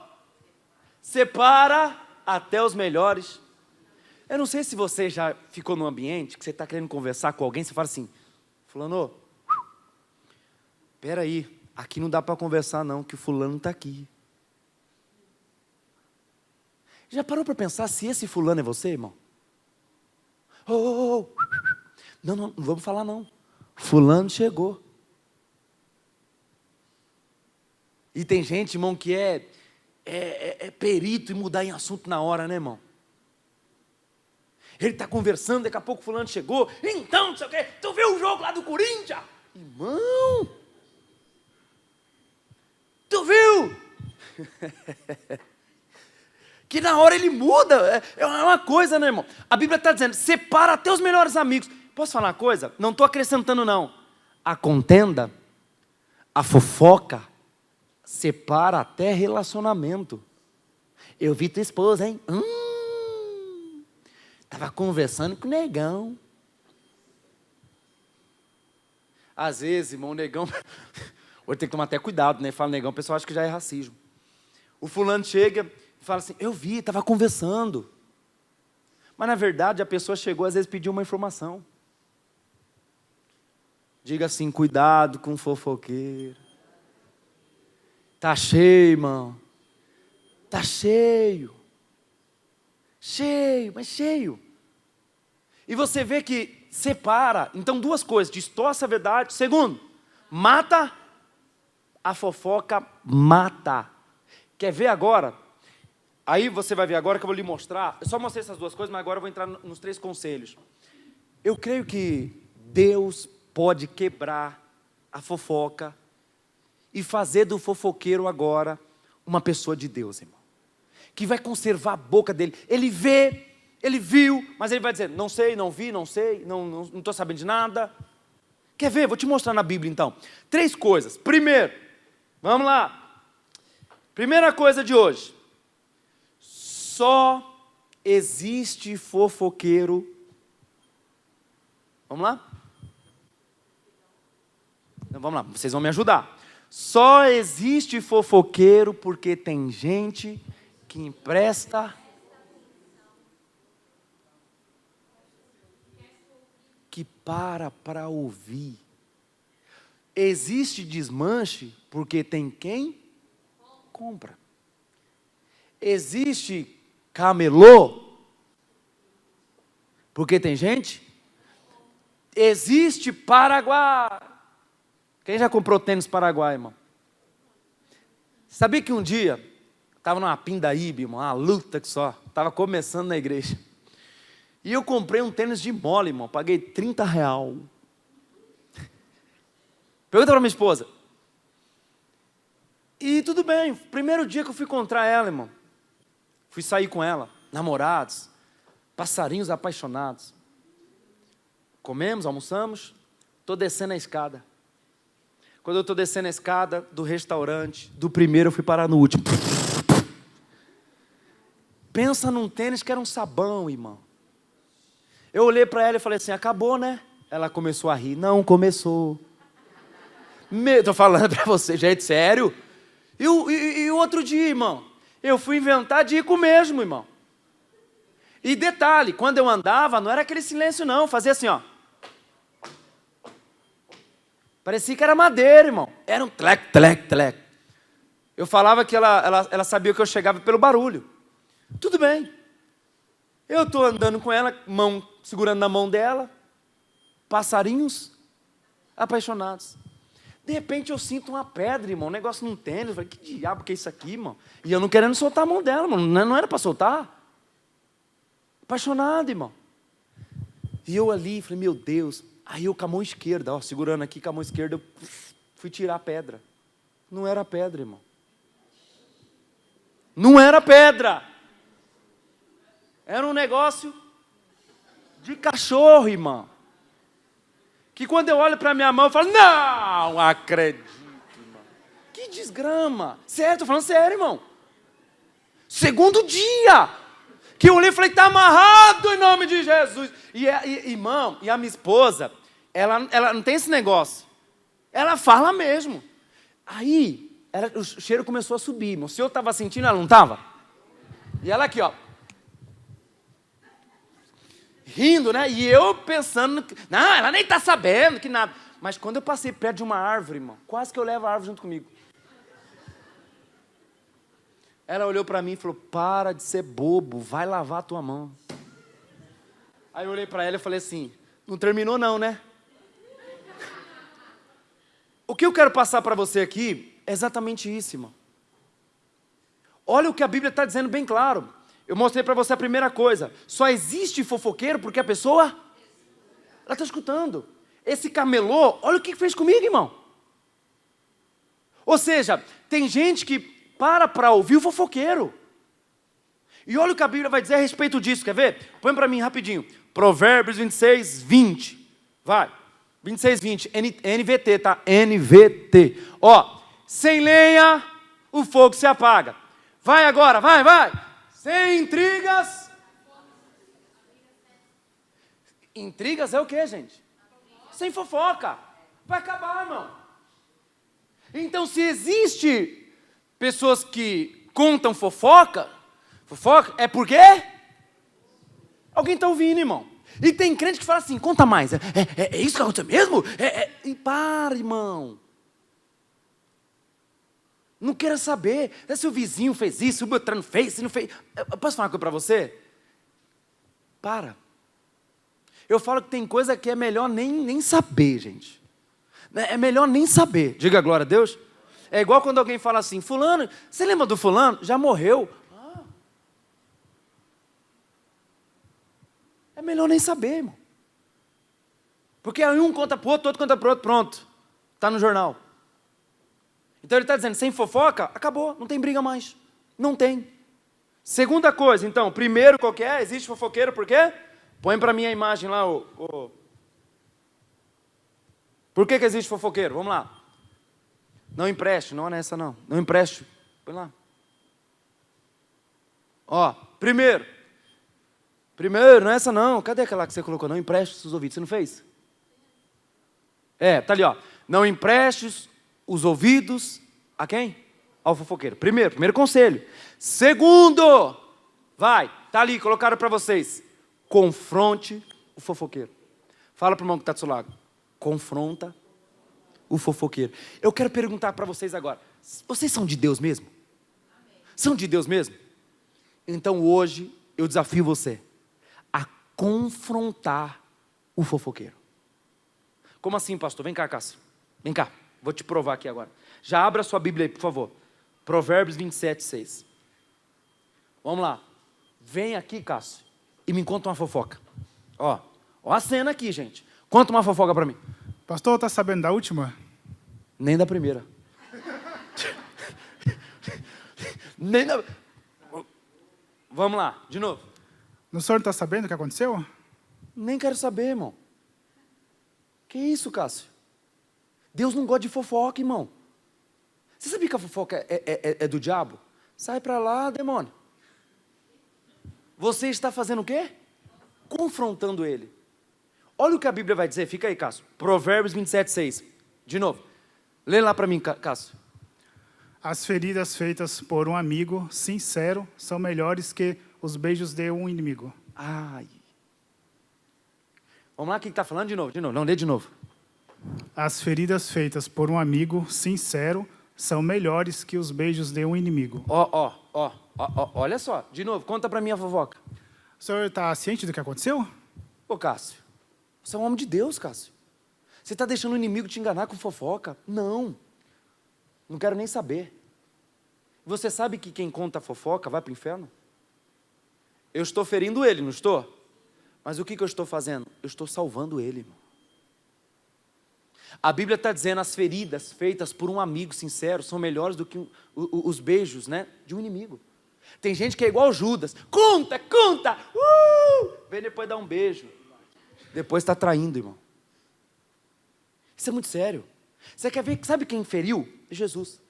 separa até os melhores. Eu não sei se você já ficou num ambiente que você está querendo conversar com alguém, você fala assim, fulano, espera aí, aqui não dá para conversar não, que o fulano está aqui. Já parou para pensar se esse fulano é você, irmão? Não vamos falar não. Fulano chegou. E tem gente, irmão, que é perito em mudar em assunto na hora, né, irmão? Ele está conversando, daqui a pouco fulano chegou. Então, não sei o quê, tu viu o jogo lá do Corinthians? Irmão, tu viu? Que na hora ele muda. É uma coisa, né, irmão? A Bíblia está dizendo, separa até os melhores amigos. Posso falar uma coisa? Não estou acrescentando, não. A contenda, a fofoca, separa até relacionamento. Eu vi tua esposa, hein? Estava conversando com o negão. Às vezes, irmão, o negão... Hoje tem que tomar até cuidado, né? Fala negão, o pessoal acha que já é racismo. O fulano chega e fala assim, eu vi, estava conversando. Mas na verdade a pessoa chegou, às vezes pediu uma informação. Diga assim, cuidado com o fofoqueiro. Tá cheio, irmão. Tá cheio. Cheio, mas cheio. E você vê que separa. Então duas coisas, distorce a verdade. Segundo, mata. A fofoca mata. Quer ver agora? Aí você vai ver agora que eu vou lhe mostrar. Eu só mostrei essas duas coisas, mas agora eu vou entrar nos 3 conselhos. Eu creio que Deus pode quebrar a fofoca e fazer do fofoqueiro agora uma pessoa de Deus, irmão. Que vai conservar a boca dele. Ele vê, ele viu, mas ele vai dizer, não sei, não vi, não sei, não estou sabendo de nada. Quer ver? Vou te mostrar na Bíblia então. 3 coisas. Primeiro, vamos lá. Primeira coisa de hoje. Só existe fofoqueiro. Vamos lá? Então, vamos lá, vocês vão me ajudar. Só existe fofoqueiro porque tem gente que empresta, que para ouvir. Existe desmanche porque tem quem compra. Existe camelô porque tem gente. Existe Paraguai. Quem já comprou tênis Paraguai, irmão? Sabia que um dia estava numa pindaíba, irmão, uma luta que só. Estava começando na igreja. E eu comprei um tênis de mola, irmão. Paguei R$30. Pergunta para minha esposa. E tudo bem. Primeiro dia que eu fui encontrar ela, irmão. Fui sair com ela. Namorados. Passarinhos apaixonados. Comemos, almoçamos. Estou descendo a escada. Quando eu estou descendo a escada do restaurante, do primeiro eu fui parar no último. Pensa num tênis que era um sabão, irmão. Eu olhei para ela e falei assim, acabou, né? Ela começou a rir. Não, começou. Estou falando para você, gente, sério. E o outro dia, irmão, eu fui inventar de ir com o mesmo, irmão. E detalhe, quando eu andava, não era aquele silêncio não, fazia assim, ó. Parecia que era madeira, irmão. Era um tlec, tlec, tlec. Eu falava que ela sabia que eu chegava pelo barulho. Tudo bem. Eu estou andando com ela, mão segurando na mão dela. Passarinhos apaixonados. De repente eu sinto uma pedra, irmão. Um negócio num tênis. Eu falei, que diabo que é isso aqui, irmão? E eu não querendo soltar a mão dela, irmão. Não era para soltar. Apaixonado, irmão. E eu ali, falei, meu Deus. Aí eu com a mão esquerda, ó, segurando aqui com a mão esquerda, eu fui tirar a pedra. Não era pedra, irmão. Não era pedra. Era um negócio de cachorro, irmão. Que quando eu olho para minha mão, eu falo, não acredito, irmão. Que desgrama. Sério, estou falando sério, irmão. Segundo dia que eu olhei e falei, está amarrado em nome de Jesus. Irmão, e a minha esposa, ela não tem esse negócio. Ela fala mesmo. Aí, o cheiro começou a subir. O senhor estava sentindo, ela não estava? E ela aqui, ó. Rindo, né? E eu pensando, não, ela nem está sabendo que nada. Mas quando eu passei perto de uma árvore, irmão, quase que eu levo a árvore junto comigo. Ela olhou para mim e falou, para de ser bobo, vai lavar a tua mão. Aí eu olhei para ela e falei assim, não terminou não, né? O que eu quero passar para você aqui é exatamente isso, irmão. Olha o que a Bíblia está dizendo bem claro. Eu mostrei para você a primeira coisa. Só existe fofoqueiro porque a pessoa, ela está escutando. Esse camelô, olha o que fez comigo, irmão. Ou seja, tem gente que para ouvir o fofoqueiro. E olha o que a Bíblia vai dizer a respeito disso, quer ver? Põe para mim rapidinho. Provérbios 26, 20. Vai. 26, 20. NVT, tá? NVT. Ó, sem lenha, o fogo se apaga. Vai agora, vai. Sem intrigas. Intrigas é o que, gente? Sem fofoca. Vai acabar, irmão. Então, se existe pessoas que contam fofoca é porque alguém está ouvindo, irmão. E tem crente que fala assim, conta mais. É isso que aconteceu mesmo? E para, irmão. Não queira saber se o vizinho fez isso, se o Beltrano fez, se não fez. Eu posso falar uma coisa para você? Para. Eu falo que tem coisa que é melhor nem saber, gente. É melhor nem saber. Diga glória a Deus. É igual quando alguém fala assim, fulano, você lembra do fulano? Já morreu. É melhor nem saber, irmão. Porque aí um conta para o outro conta para o outro, pronto. Está no jornal. Então ele está dizendo, sem fofoca, acabou, não tem briga mais. Não tem. Segunda coisa, então, primeiro qual que é? Existe fofoqueiro, por quê? Põe para mim a imagem lá, Por que existe fofoqueiro? Vamos lá. Não empreste, não é nessa não. Não empreste. Põe lá. Ó, primeiro, não é essa não. Cadê aquela que você colocou? Não empreste os ouvidos. Você não fez? Tá ali, ó. Não empreste os ouvidos a quem? Ao fofoqueiro. Primeiro conselho. Segundo, tá ali, colocaram para vocês. Confronte o fofoqueiro. Fala para o irmão que está do seu lado. Confronta o fofoqueiro. Eu quero perguntar para vocês agora. Vocês são de Deus mesmo? São de Deus mesmo? Então hoje eu desafio você a confrontar o fofoqueiro. Como assim, pastor? Vem cá, Cássio. Vem cá, vou te provar aqui agora. Já abra a sua Bíblia aí, por favor. Provérbios 27, 6. Vamos lá. Vem aqui, Cássio, e me conta uma fofoca. Ó a cena aqui, gente. Conta uma fofoca para mim. Pastor, tá sabendo da última? Nem da primeira. Nem da... Vamos lá, de novo. O senhor não está sabendo o que aconteceu? Nem quero saber, irmão. Que isso, Cássio? Deus não gosta de fofoca, irmão. Você sabia que a fofoca é do diabo? Sai para lá, demônio. Você está fazendo o quê? Confrontando ele. Olha o que a Bíblia vai dizer, fica aí, Cássio. Provérbios 27, 6. De novo. Lê lá para mim, Cássio. As feridas feitas por um amigo sincero são melhores que os beijos de um inimigo. Ai. Vamos lá, o que está falando? De novo. Não, lê de novo. As feridas feitas por um amigo sincero são melhores que os beijos de um inimigo. Olha só. De novo, conta para mim a fofoca. O senhor está ciente do que aconteceu? Ô, Cássio, você é um homem de Deus, Cássio. Você está deixando o inimigo te enganar com fofoca? Não quero nem saber. Você sabe que quem conta fofoca vai para o inferno? Eu estou ferindo ele, não estou? Mas o que eu estou fazendo? Eu estou salvando ele, irmão. A Bíblia está dizendo, as feridas feitas por um amigo sincero são melhores do que os beijos, né, de um inimigo. Tem gente que é igual Judas. Conta! Vem depois dar um beijo. Depois está traindo, irmão. Isso é muito sério. Você quer ver, sabe quem feriu? Jesus.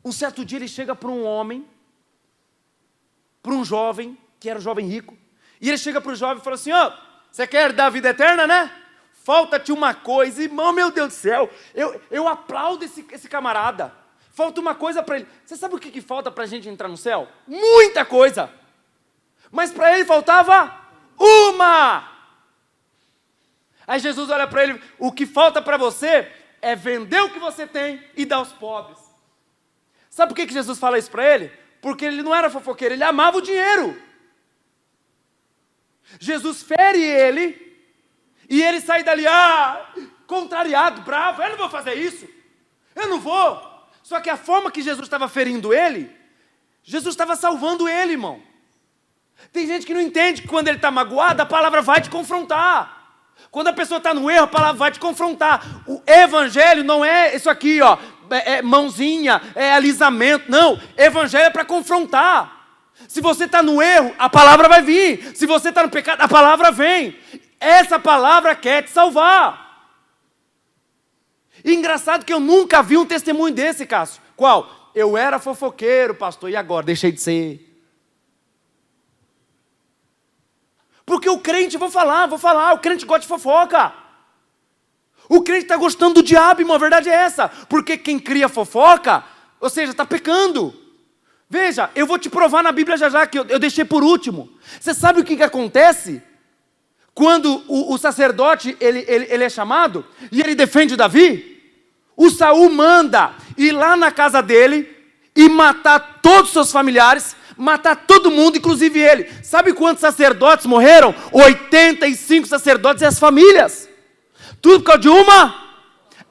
Um certo dia ele chega para um homem, para um jovem, que era um jovem rico, e ele chega para o jovem e fala assim, você quer dar a vida eterna, né? Falta-te uma coisa, irmão, meu Deus do céu, eu aplaudo esse camarada. Falta uma coisa para ele. Você sabe o que falta para a gente entrar no céu? Muita coisa. Mas para ele faltava uma. Aí Jesus olha para ele, o que falta para você é vender o que você tem e dar aos pobres. Sabe por que Jesus fala isso para ele? Porque ele não era fofoqueiro, ele amava o dinheiro. Jesus fere ele, e ele sai dali, contrariado, bravo, eu não vou fazer isso, eu não vou. Só que a forma que Jesus estava ferindo ele, Jesus estava salvando ele, irmão. Tem gente que não entende que quando ele está magoado, a palavra vai te confrontar. Quando a pessoa está no erro, a palavra vai te confrontar. O evangelho não é isso aqui, mãozinha, é alisamento. Não, evangelho é para confrontar. Se você está no erro, a palavra vai vir. Se você está no pecado, a palavra vem. Essa palavra quer te salvar. E engraçado que eu nunca vi um testemunho desse, Cássio. Qual? Eu era fofoqueiro, pastor, e agora? Deixei de ser. Porque o crente, vou falar, o crente gosta de fofoca. O crente está gostando do diabo, irmão, a verdade é essa. Porque quem cria fofoca, ou seja, está pecando. Veja, eu vou te provar na Bíblia já que eu deixei por último. Você sabe o que acontece? Quando o sacerdote ele é chamado e ele defende Davi, o Saul manda ir lá na casa dele e matar todos os seus familiares, matar todo mundo, inclusive ele. Sabe quantos sacerdotes morreram? 85 sacerdotes e as famílias. Tudo por causa de uma?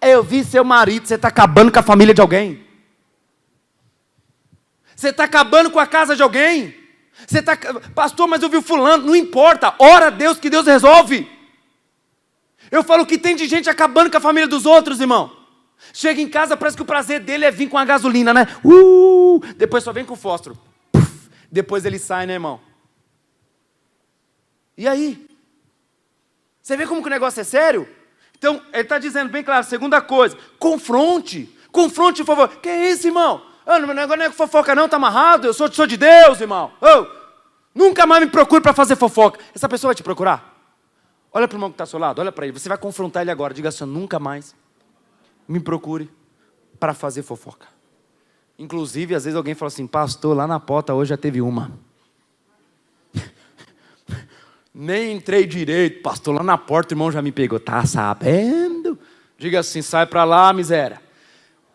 Eu vi seu marido, você está acabando com a família de alguém. Você está acabando com a casa de alguém. Você está, pastor, mas eu vi o fulano. Não importa, ora a Deus que Deus resolve. Eu falo que tem de gente acabando com a família dos outros, irmão. Chega em casa, parece que o prazer dele é vir com a gasolina, né? Depois só vem com o fósforo. Depois ele sai, né, irmão? E aí? Você vê como que o negócio é sério? Então, ele está dizendo bem claro, segunda coisa, confronte, por favor. Que é isso, irmão? Meu negócio não é fofoca não, está amarrado, eu sou de Deus, irmão. Nunca mais me procure para fazer fofoca. Essa pessoa vai te procurar? Olha para o irmão que está ao seu lado, olha para ele, você vai confrontar ele agora, diga assim, nunca mais me procure para fazer fofoca. Inclusive, às vezes alguém fala assim, pastor, lá na porta hoje já teve uma. Nem entrei direito, pastor, lá na porta o irmão já me pegou. Tá sabendo? Diga assim, sai para lá, miséria.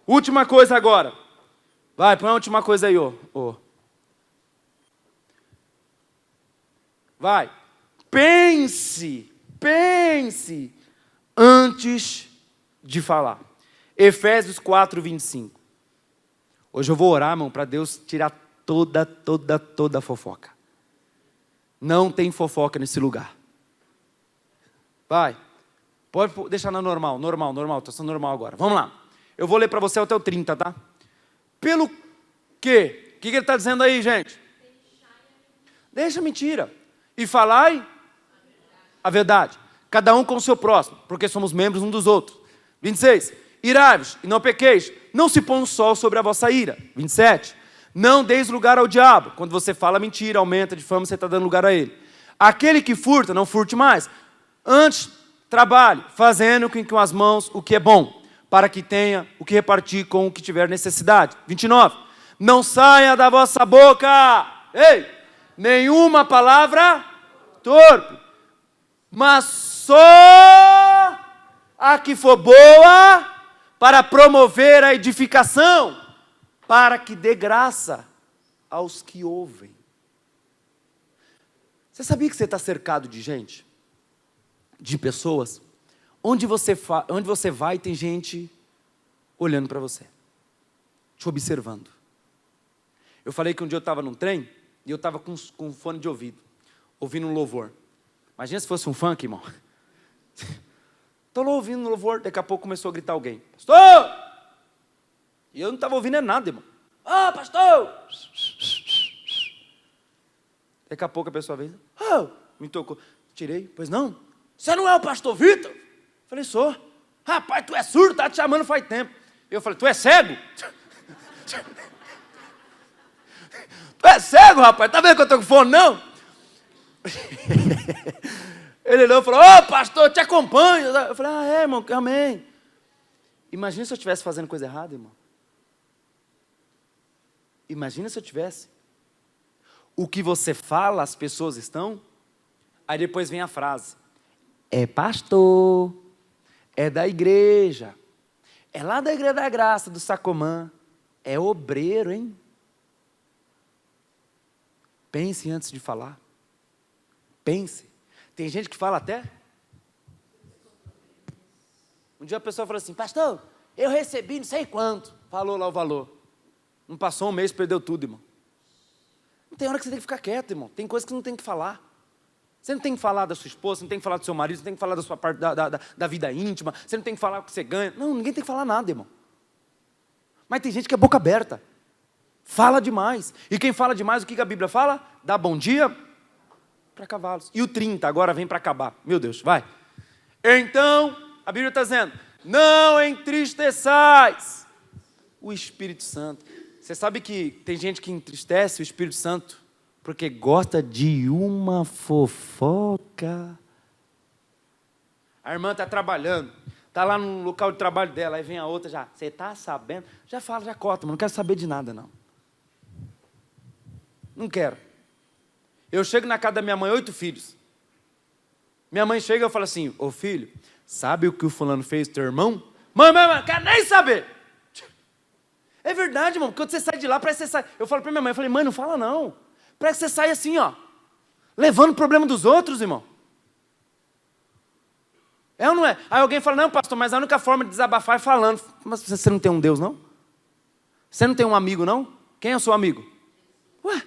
Última coisa agora. Vai, põe a última coisa aí, ô. Vai. Pense antes de falar. Efésios 4, 25. Hoje eu vou orar, irmão, para Deus tirar toda a fofoca. Não tem fofoca nesse lugar. Vai. Pode deixar na normal. Estou sendo normal agora. Vamos lá. Eu vou ler para você até o 30, tá? Pelo quê? O que ele está dizendo aí, gente? Deixa a mentira. E falai a verdade. Cada um com o seu próximo, porque somos membros um dos outros. 26. Irai-vos e não pequeis. Não se põe o sol sobre a vossa ira. 27. Não deis lugar ao diabo. Quando você fala mentira, aumenta de fama, você está dando lugar a ele. Aquele que furta, não furte mais. Antes, trabalhe, fazendo com as mãos o que é bom, para que tenha o que repartir com o que tiver necessidade. 29. Não saia da vossa boca, nenhuma palavra torpe, mas só a que for boa para promover a edificação, para que dê graça aos que ouvem. Você sabia que você está cercado de gente? De pessoas? Onde você vai tem gente olhando para você, te observando. Eu falei que um dia eu estava num trem e eu estava com um fone de ouvido, ouvindo um louvor. Imagina se fosse um funk, irmão. Estou lá ouvindo um louvor, daqui a pouco começou a gritar alguém. Pastor! E eu não estava ouvindo nada, irmão. Pastor! Daqui a pouco a pessoa veio, me tocou. Tirei, pois não? Você não é o pastor Vitor? Falei, sou. Rapaz, tu é surdo, tá te chamando faz tempo. Eu falei, tu é cego? Tu é cego, rapaz, tá vendo que eu tô com fone, não? Ele não falou, pastor, eu te acompanho. Eu falei, irmão, amém. Imagina se eu estivesse fazendo coisa errada, irmão. Imagina se eu tivesse. O que você fala, as pessoas estão. Aí depois vem a frase. É pastor, é da igreja, é lá da Igreja da Graça, do Sacomã, é obreiro, hein? Pense antes de falar. Pense. Tem gente que fala até. Um dia a pessoa falou assim, pastor, eu recebi não sei quanto. Falou lá o valor. Não passou um mês, perdeu tudo, irmão. Não tem hora que você tem que ficar quieto, irmão. Tem coisa que você não tem que falar. Você não tem que falar da sua esposa, você não tem que falar do seu marido, você não tem que falar da sua parte da vida íntima, você não tem que falar o que você ganha. Não, ninguém tem que falar nada, irmão. Mas tem gente que é boca aberta. Fala demais. E quem fala demais, o que a Bíblia fala? Dá bom dia para cavalos. E o 30 agora vem para acabar. Meu Deus, vai. Então, a Bíblia está dizendo, não entristeçais o Espírito Santo. Você sabe que tem gente que entristece o Espírito Santo porque gosta de uma fofoca. A irmã está trabalhando, está lá no local de trabalho dela, aí vem a outra já, você está sabendo? Já fala, já corta, mas não quero saber de nada, não. Não quero. Eu chego na casa da minha mãe, 8 filhos. Minha mãe chega e eu falo assim, ô filho, sabe o que o fulano fez, teu irmão? Mãe, não quero nem saber. É verdade, irmão, quando você sai de lá, parece que você sai. Eu falo para minha mãe, eu falei, mãe, não fala não. Parece que você sai assim, ó, levando o problema dos outros, irmão. É ou não é? Aí alguém fala, não, pastor, mas a única forma de desabafar é falando. Mas você não tem um Deus, não? Você não tem um amigo, não? Quem é o seu amigo? Ué?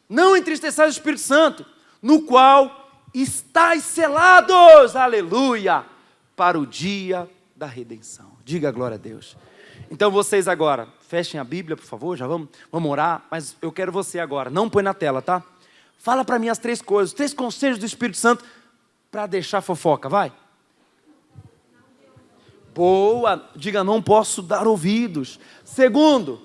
Não entristeçais o Espírito Santo, no qual estáis selados, aleluia, para o dia da redenção. Diga glória a Deus. Então vocês agora, fechem a Bíblia, por favor, já vamos orar, mas eu quero você agora, não põe na tela, tá? Fala para mim as 3 coisas, 3 conselhos do Espírito Santo para deixar fofoca, vai. Boa, diga, não posso dar ouvidos. Segundo,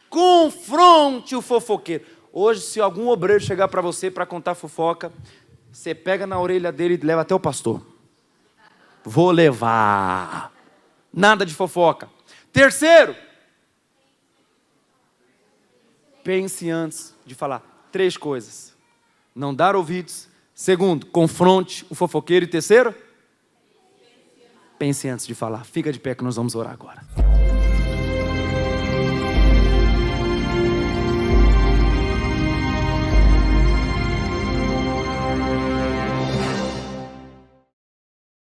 confronte o fofoqueiro. Hoje, se algum obreiro chegar para você para contar fofoca, você pega na orelha dele e leva até o pastor. Vou levar. Nada de fofoca. Terceiro, pense antes de falar 3 coisas. Não dar ouvidos. Segundo, confronte o fofoqueiro. E terceiro, pense antes de falar. Fica de pé que nós vamos orar agora.